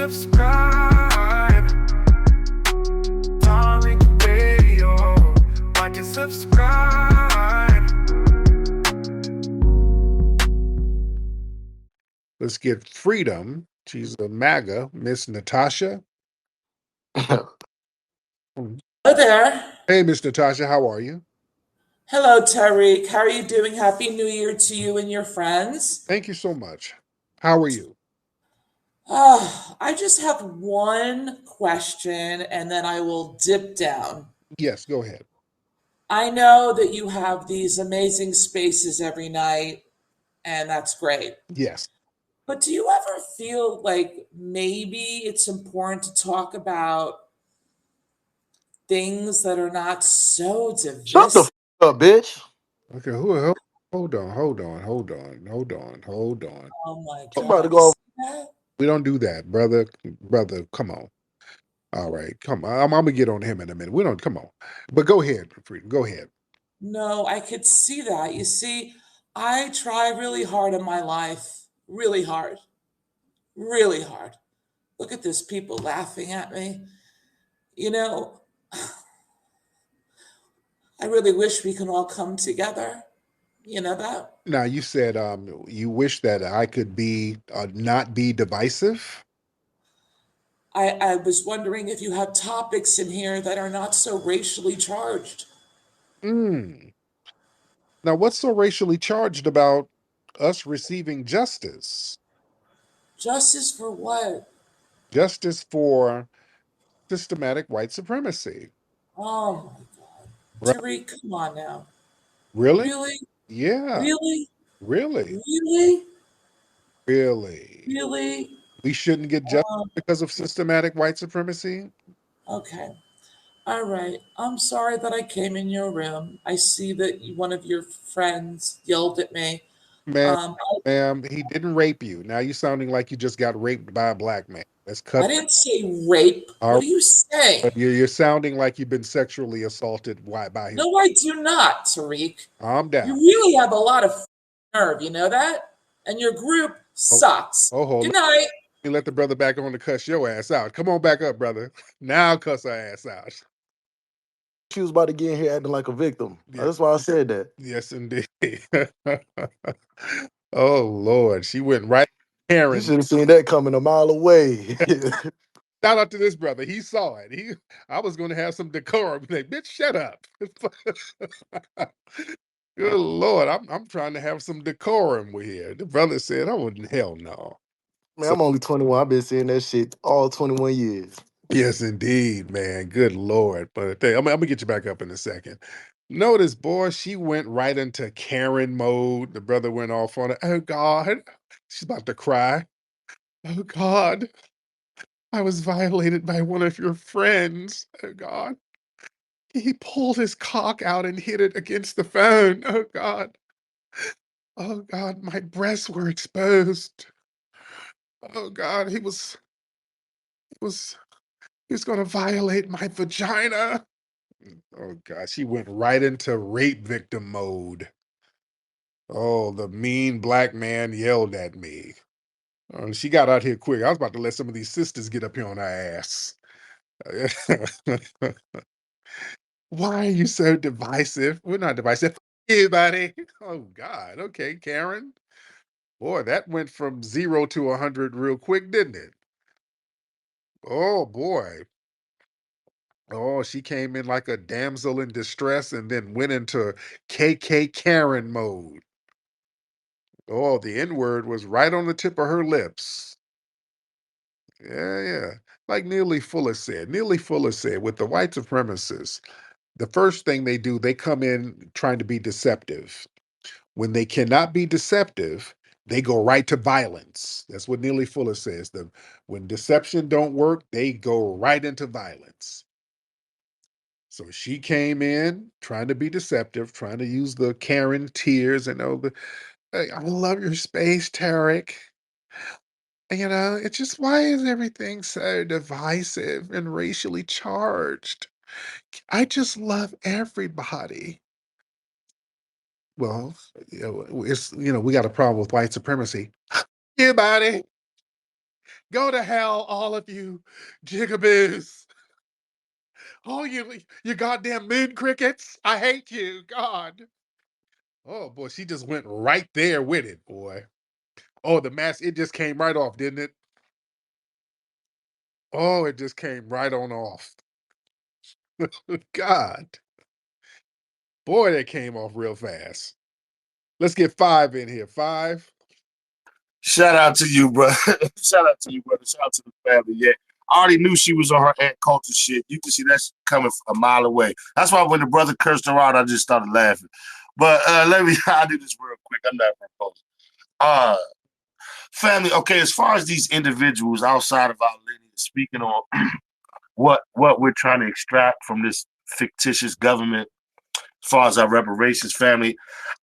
subscribe. Tariq Radio. Watch and subscribe. Let's get Freedom. She's a MAGA, Miss Natasha. Hello there. Hey, Miss Natasha, how are you? Hello, Tariq. How are you doing? Happy New Year to you and your friends. Thank you so much. How are you? I just have one question and then I will dip down. Yes, go ahead. I know that you have these amazing spaces every night, and that's great. Yes. But do you ever feel like maybe it's important to talk about things that are not so Shut the divisive? up, bitch. Okay, hold on. Oh my I'm about to God. You go. see that? We don't do that, brother. Brother, come on. All right, come on. I'm gonna get on him in a minute. We don't, come on. But go ahead, Freedom. Go ahead. No, I could see that. You see, I try really hard in my life, really hard, really hard. Look at this, people laughing at me. You know, I really wish we can all come together. You know that? Now you said you wish that I could be not be divisive. I was wondering if you have topics in here that are not so racially charged. Mm. Now, what's so racially charged about us receiving justice? Justice for what? Justice for systematic white supremacy. Oh my God. Right? Tariq, come on now. Really? Really? Yeah. Really? Really? Really? Really? Really? We shouldn't get justice Um, because of systematic white supremacy? okay. All right. I'm sorry that I came in your room. I see that one of your friends yelled at me. Man, Um, ma'am, he didn't rape you. Now you're sounding like you just got raped by a black man. Let's I cut. didn't say rape. All What right. are you saying? But you're sounding like you've been sexually assaulted by his. No, I do not, Tariq. Calm You down. really have a lot of nerve. You know that? And your group Oh, sucks. hold Good on. night. Let me let the brother back on to cuss your ass out. Come on back up, brother. Now cuss her ass out. She was about to get in here acting like a victim. Yeah. That's why I said that. Yes, indeed. Oh Lord, she went right. You Karen, should have seen that coming a mile away. shout out to this brother. He saw it. I was going to have some decorum. Like, bitch, shut up. Good Lord, I'm trying to have some decorum here. The brother said, "I wouldn't. Hell no." Man, So I'm only 21. I've been saying that shit all 21 years. yes, indeed, man. Good Lord. But I'm gonna get you back up in a second. Notice, boy, she went right into Karen mode. The brother went off on it. Oh God, she's about to cry. Oh God, I was violated by one of your friends. Oh God. He pulled his cock out and hit it against the phone. Oh God. Oh God, my breasts were exposed. Oh God, was he was gonna violate my vagina. Oh God, she went right into rape victim mode. Oh, the mean black man yelled at me. Oh, she got out here quick. I was about to let some of these sisters get up here on her ass. Why are you so divisive? We're not divisive. Fuck you, buddy. Oh God. Okay, Karen. Boy, that went from 0 to 100 real quick, didn't it? Oh boy. Oh, she came in like a damsel in distress and then went into KK Karen mode. Oh, the N word was right on the tip of her lips. Yeah, yeah. Like Neely Fuller said. Neely Fuller said, with the white supremacists, the first thing they do, they come in trying to be deceptive. When they cannot be deceptive, they go right to violence. That's what Neely Fuller says. When deception don't work, they go right into violence. So she came in trying to be deceptive, trying to use the Karen tears and oh, hey, I love your space, Tariq. It's just why is everything so divisive and racially charged? I just love everybody. Well, we got a problem with white supremacy. Everybody. Go to hell, all of you jigaboos. Oh, you goddamn moon crickets. I hate you. God. Oh boy, she just went right there with it, boy. Oh, the mask, it just came right off, didn't it? Oh, it just came right on off. God. Boy, that came off real fast. Let's get 5 in here. 5. Shout out to you, bro. Shout out to you, brother. Shout out to the family. Yeah. I already knew she was on her Aunt Culture shit. You can see that shit coming a mile away. That's why when the brother cursed her out, I just started laughing. But I'll do this real quick. I'm not proposing. Family, okay, as far as these individuals outside of our lineage, speaking on what we're trying to extract from this fictitious government, as far as our reparations, family,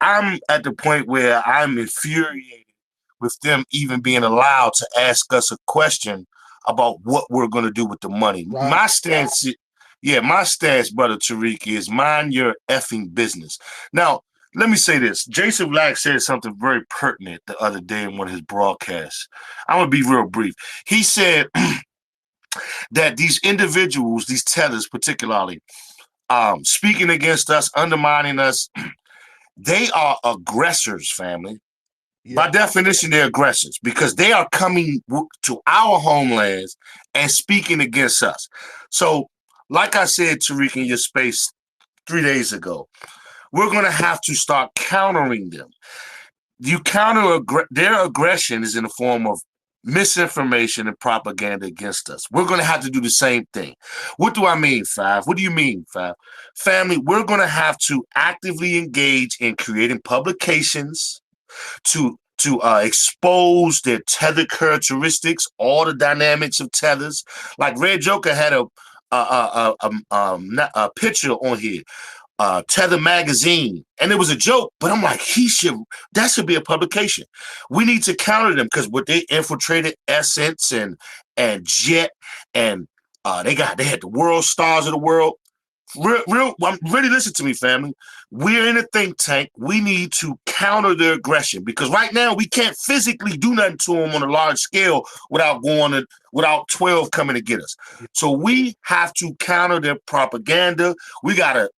I'm at the point where I'm infuriated with them even being allowed to ask us a question about what we're going to do with the money. Right. My stance, brother Tariq, is mind your effing business. Now, let me say this. Jason Black said something very pertinent the other day in one of his broadcasts. I'm going to be real brief. He said that these individuals, these tellers particularly, speaking against us, undermining us, they are aggressors, family. Yeah. By definition, they're aggressors because they are coming to our homelands and speaking against us. So, like I said, Tariq, in your space 3 days ago, we're going to have to start countering them. You counter their aggression is in the form of misinformation and propaganda against us. We're going to have to do the same thing. What do I mean, Five? What do you mean, Five? Family, we're going to have to actively engage in creating publications to expose their tether characteristics, all the dynamics of tethers. Like Red Joker had a picture on here, Tether magazine, and it was a joke. But I'm like, that should be a publication. We need to counter them because what they infiltrated Essence and Jet, and they had the world stars of the world. Really listen to me, family. We're in a think tank. We need to counter their aggression because right now we can't physically do nothing to them on a large scale without 12 coming to get us. So we have to counter their propaganda. We got to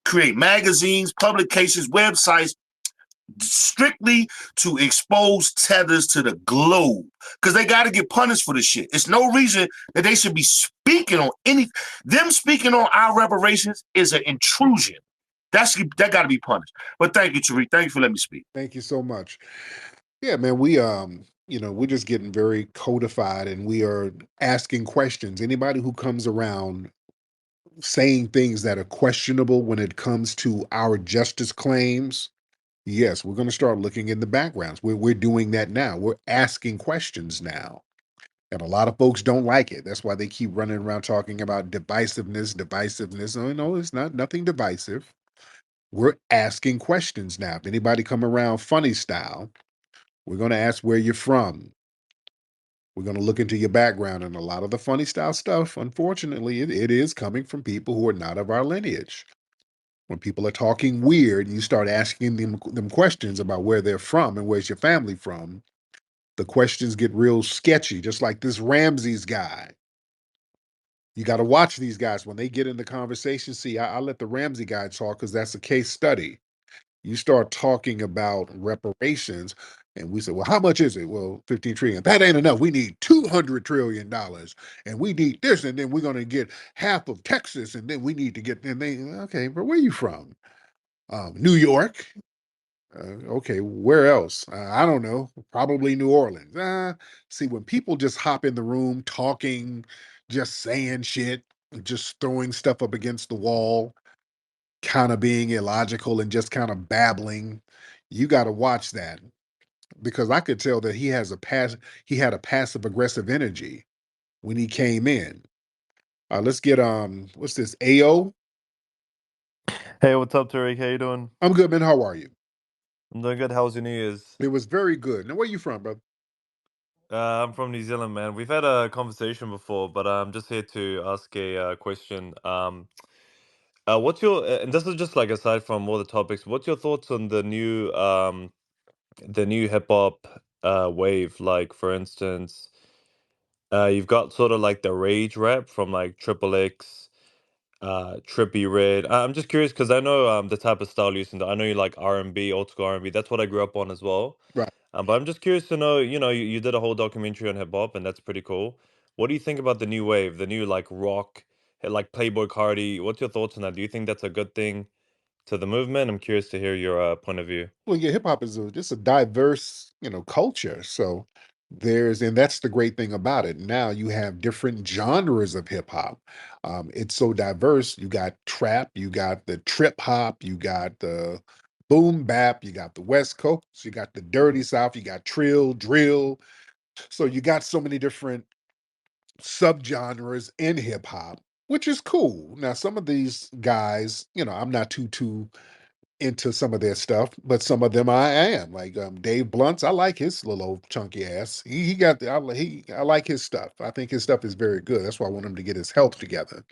create magazines, publications, websites strictly to expose tethers to the globe because they got to get punished for this shit. It's no reason that they should be speaking on them speaking on our reparations is an intrusion. That got to be punished. But thank you, Tariq. Thank you for letting me speak. Thank you so much. Yeah, man, we're just getting very codified and we are asking questions. Anybody who comes around saying things that are questionable when it comes to our justice claims, yes, we're going to start looking in the backgrounds. We're doing that now. We're asking questions now. And a lot of folks don't like it. That's why they keep running around talking about divisiveness. Oh, no, it's nothing divisive. We're asking questions now. If anybody come around funny style, we're going to ask where you're from. We're going to look into your background, and a lot of the funny style stuff, unfortunately, it is coming from people who are not of our lineage. When people are talking weird, you start asking them questions about where they're from and where's your family from. The questions get real sketchy, just like this Ramses guy. You got to watch these guys when they get in the conversation. See, I let the Ramsey guy talk because that's a case study. You start talking about reparations, and we say, well, how much is it? Well, 15 trillion. That ain't enough. We need $200 trillion, and we need this, and then we're going to get half of Texas, and then we need to get, and they, okay, but where are you from? New York. Okay, where else? I don't know. Probably New Orleans. See, when people just hop in the room talking, just saying shit, just throwing stuff up against the wall, kind of being illogical and just kind of babbling, you got to watch that because I could tell that he had a passive aggressive energy when he came in. Let's get what's this? AO? Hey, what's up, Tariq? How you doing? I'm good, man. How are you? I'm doing good. How's your New Year's? It was very good. Now, where you from, brother? I'm from New Zealand, man. We've had a conversation before, but I'm just here to ask a question. What's your and this is just like aside from all the topics, what's your thoughts on the new hip hop wave? Like, for instance, You've got sort of like the rage rap from like Triple X, Trippy Red. I'm just curious because I know the type of style you listen to. I know you like R&B, old school R&B. That's what I grew up on as well. Right. But I'm just curious to know, you did a whole documentary on hip hop, and that's pretty cool. What do you think about the new wave, the new like rock, like Playboy Cardi? What's your thoughts on that? Do you think that's a good thing to the movement? I'm curious to hear your point of view. Well, yeah, hip hop is just a diverse, culture. So and that's the great thing about it. Now you have different genres of hip hop. It's so diverse. You got trap, you got the trip hop, you got the boom bap, you got the West Coast, you got the dirty South, you got trill, drill. So you got so many different subgenres in hip hop, which is cool. Now, some of these guys, I'm not too into some of their stuff, but some of them I am. Like Dave Blunt's, I like his little old chunky ass. He got the I like his stuff. I think his stuff is very good. That's why I want him to get his health together.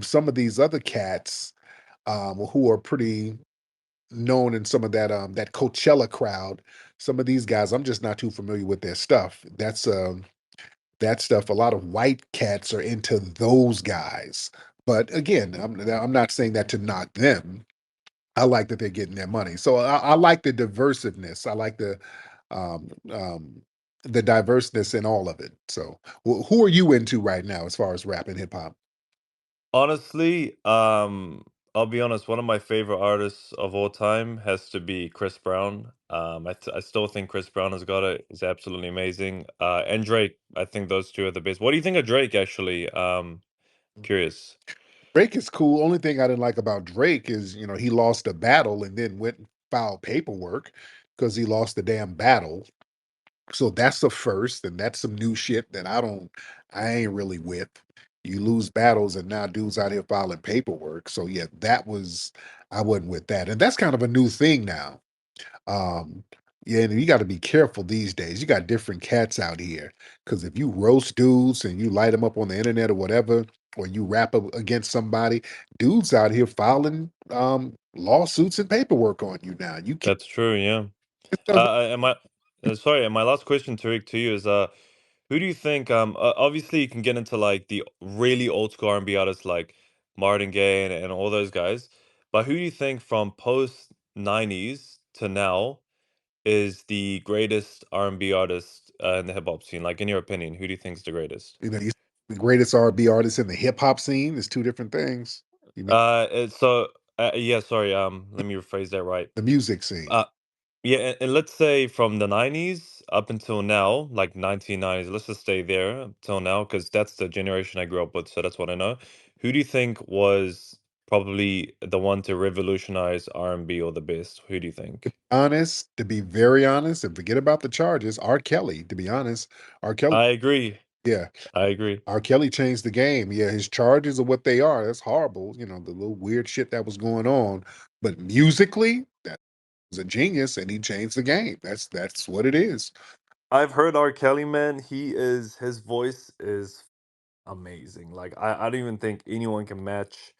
Some of these other cats who are pretty known in some of that Coachella crowd. Some of these guys, I'm just not too familiar with their stuff. That stuff. A lot of white cats are into those guys. But again, I'm not saying that to knock them. I like that they're getting their money. So I like the diversiveness. I like um, um, the diverseness in all of it. So who are you into right now as far as rap and hip hop? Honestly, I'll be honest, one of my favorite artists of all time has to be Chris Brown. I still think Chris Brown has got it. He's absolutely amazing. And Drake, I think those two are the best. What do you think of Drake, actually? Curious. Drake is cool. Only thing I didn't like about Drake is, he lost a battle and then went and filed paperwork because he lost the damn battle. So that's the first, and that's some new shit that I ain't really with. You lose battles, and now dudes out here filing paperwork. So yeah, I wasn't with that, and that's kind of a new thing now. Um, yeah, and you got to be careful these days. You got different cats out here because if you roast dudes and you light them up on the internet or whatever, or you rap against somebody, dudes out here filing lawsuits and paperwork on you now. You can't. That's true, yeah. Am I sorry, and my last question, Tariq, to you is who do you think obviously you can get into like the really old school R&B artists like Martin Gaye and all those guys, but who do you think from post 90s to now is the greatest R&B artist in the hip hop scene? Like in your opinion, who do you think is the greatest? You the greatest R&B artist in the hip hop scene is two different things. You mean So yeah, sorry, let me rephrase that right. the music scene. Uh Yeah, and let's say from the 90s up until now, like 1990s, let's just stay there until now, because that's the generation I grew up with, so that's what I know. Who do you think was probably the one to revolutionize R&B or the best? Who do you think? To be very honest, and forget about the charges, R. Kelly, to be honest, R. Kelly, I agree. yeah, I agree. R. Kelly changed the game. Yeah, his charges are what they are. That's horrible, the little weird shit that was going on. But musically, that was a genius and he changed the game. That's what it is. I've heard R. Kelly, man. His voice is amazing. Like I don't even think anyone can match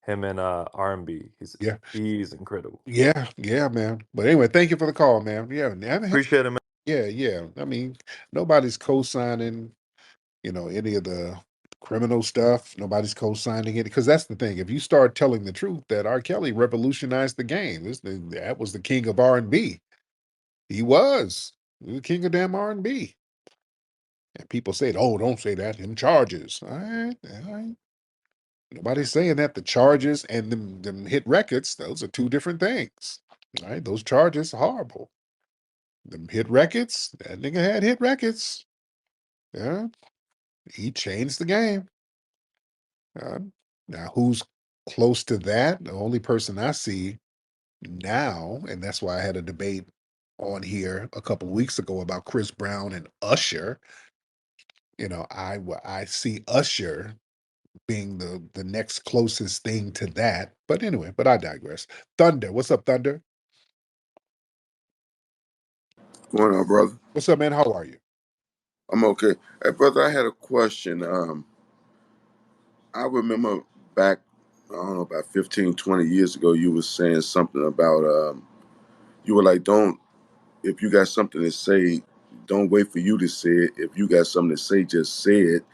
him in R&B. Yeah. He's incredible. Yeah, yeah, man. But anyway, thank you for the call, man. Yeah, Appreciate it, man. yeah, yeah. I mean, nobody's co-signing, any of the criminal stuff. Nobody's co-signing it because that's the thing. If you start telling the truth that R. Kelly revolutionized the game, that was the king of R&B. He was the king of damn R&B. And people said, "Oh, don't say that. Him charges." All right. Nobody's saying that. The charges and them hit records, those are two different things. All right, those charges are horrible. Them hit records, that nigga had hit records. Yeah, he changed the game. Uh, Now, who's close to that? The only person I see now, and that's why I had a debate on here a couple of weeks ago about Chris Brown and Usher. I see Usher being the next closest thing to that. But anyway, I digress. Thunder, what's up, Thunder? Going on, brother? What's up, man? How are you? I'm okay. Hey, brother, I had a question. I remember back, I don't know, about 15, 20 years ago, you were saying something about, you were like, don't, if you got something to say, Don't wait for you to say it. If you got something to say, just say it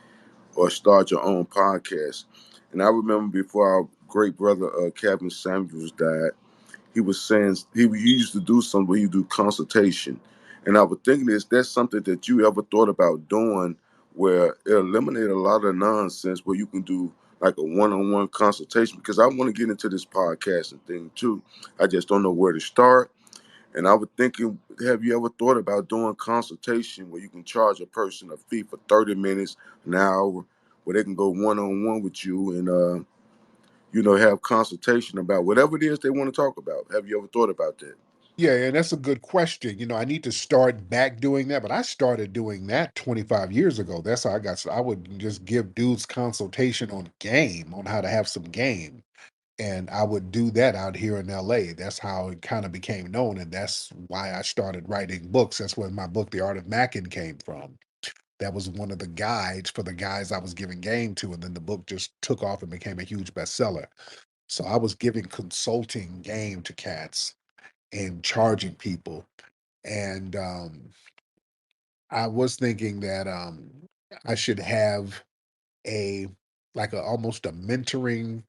or start your own podcast. And I remember before our great brother Captain Samuels died, he was saying he used to do something where he do consultation. And I was thinking, is that something that you ever thought about doing where it eliminate a lot of nonsense where you can do like a one-on-one consultation? Because I want to get into this podcasting thing too. I just don't know where to start. And I was thinking, have you ever thought about doing consultation where you can charge a person a fee for 30 minutes, an hour, where they can go one-on-one with you and, have consultation about whatever it is they want to talk about? Have you ever thought about that? Yeah, and that's a good question. I need to start back doing that, but I started doing that 25 years ago. That's how I got. I would just give dudes consultation on game, on how to have some game. And I would do that out here in LA. That's how it kind of became known. And that's why I started writing books. That's where my book, The Art of Mackin, came from. That was one of the guides for the guys I was giving game to. And then the book just took off and became a huge bestseller. So I was giving consulting game to cats and charging people. And I was thinking that I should have a like a almost a mentoring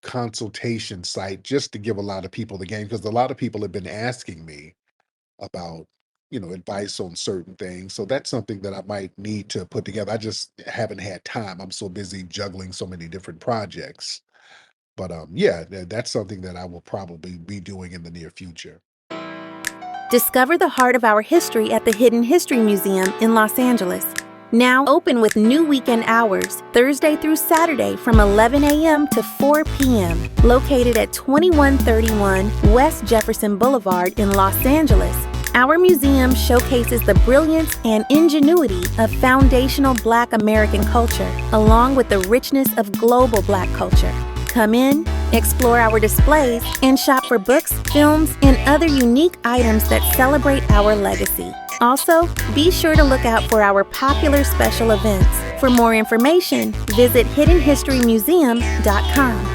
consultation site just to give a lot of people the game, because a lot of people have been asking me about advice on certain things. So that's something that I might need to put together. I just haven't had time. I'm so busy juggling so many different projects. But yeah, that's something that I will probably be doing in the near future. Discover the heart of our history at the Hidden History Museum in Los Angeles. Now open with new weekend hours, Thursday through Saturday from 11 a.m. to 4 p.m. Located at 2131 West Jefferson Boulevard in Los Angeles, our museum showcases the brilliance and ingenuity of foundational Black American culture, along with the richness of global Black culture. Come in, explore our displays, and shop for books, films, and other unique items that celebrate our legacy. Also, be sure to look out for our popular special events. For more information, visit hiddenhistorymuseum.com.